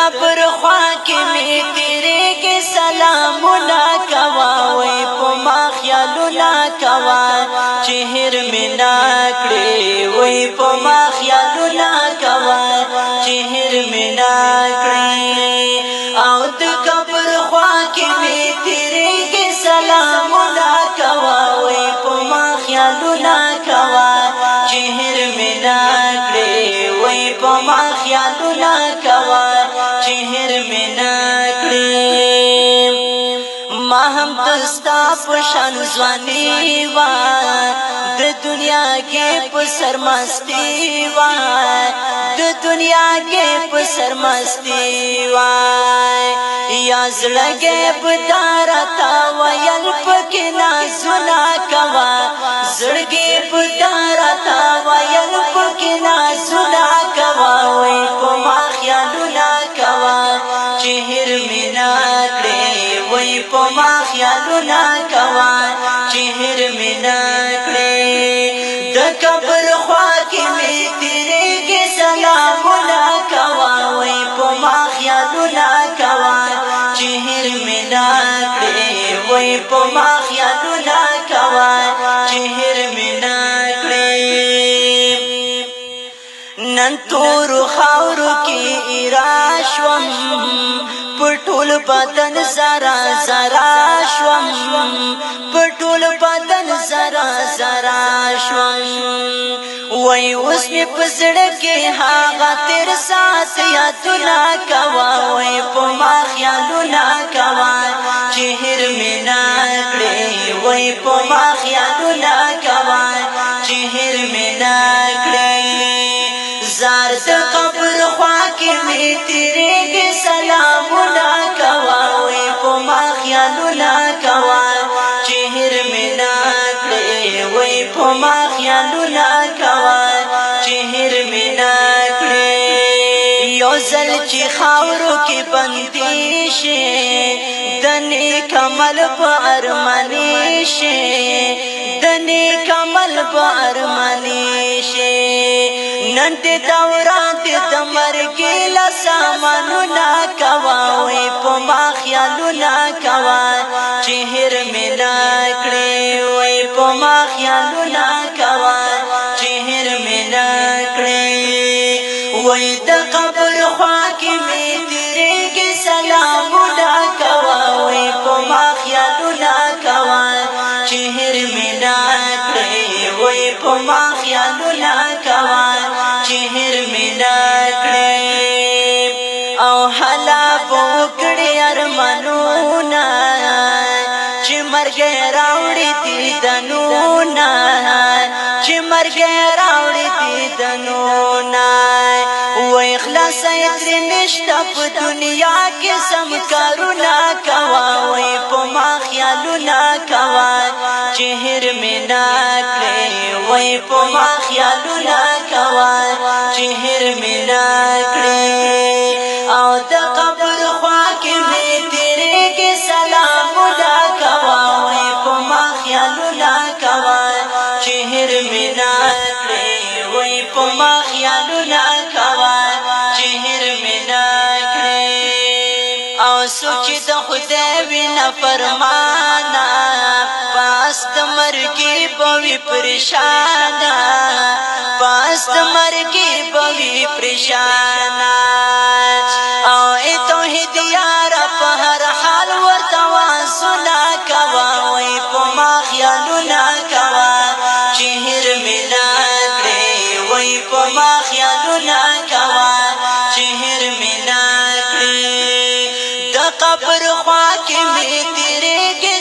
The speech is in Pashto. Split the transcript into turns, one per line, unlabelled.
قبر خوا کې می تیرې کې سلامونه کوا وای په ما خیالونه کوا چې هر می ناکړې وای په ما خیالونه کوا چې هر می ناکړې او د قبر خوا کې می تیرې کې سلامونه کوا وای په ما خیالونه کوا چې هر می ناکړې وای په ما خیالونه کوا چې هر می ناکړې ما هم دستا پشان ځواني وا د دنیا کې په سرمستي وا د دنیا کې په سرمستي وا یا زړګې بدارتا ویل پکې نازونه کوا زړګې بدارتا ویل پکې نازونه کوا وای په ما خیالونه کوا چې هر می ناکړې وای په ما خیالونه کوا چې هر می ناکړې د قبر خوا کې می تیرې کې سلامونه کوا وای په ما خیالونه کوا چې هر می ناکړې وای په ما خیالونه کوا چې هر می ناکړې نن تور خاورو کې ایراشوم پټول بدن زرا زرا شوم پټول بدن زرا زرا شوم وای اوس می پزړه کې هاغه تیر سات یادونه کوا وای په ما خیالونه کوا چې هر می ناکړې وای په ما خیالونه کوا چې هر می ناکړې زار د قبر خوا کې می تیرې کې سلامونه کوا وای په ما خیالونه کوا چې هر می ناکړې وای په ما خیالونه کوا چې هر می ناکړې یو ځل چې خاورو کې بندي شي د نیک عمل په ارماني شي د نیک عمل په ارماني شي نن دې دوران دې د مرګ له سامانونه کوا وای په ما خیالونه کوا چې هر می ناکړې وای په ما خیالونه کوا چې هر می ناکړې وای د قبر خوا کې می تیرې کې سلامونه کوا وای په ما خیالونه کوا چې هر می ناکړې وای په ما خیالونه کوا چې هر می ناکړې او حلا بوکړې ارمانونه چې مرګ راوړي دیدنونه چې مرګ راوړي دیدنونه وای اخلاص یې نشته په دنیا کې سم کارونه کوا وای په ما خیالونه کوا چې هر می ناکړې وای په ما خیالونه کوا چې هر می ناکړې او د قبر خوا کې می تیرې کې سلامونه کوا وای په ما خیالونه کوا چې هر می ناکړې وای په ما خیالونه کوا چې هر می ناکړې او سوچ د خدای وینا فرمانا پاس د مرګي بوي پریشانا پاس د مرګي بوي پریشانا او ای توحید یار په هر حال ورته واسونه کوا وای په ما خیالونه کوا چې هر می ناکړې وای په ما خیالونه کوا چې هر می ناکړې د قبر خوا کې می تیرې کې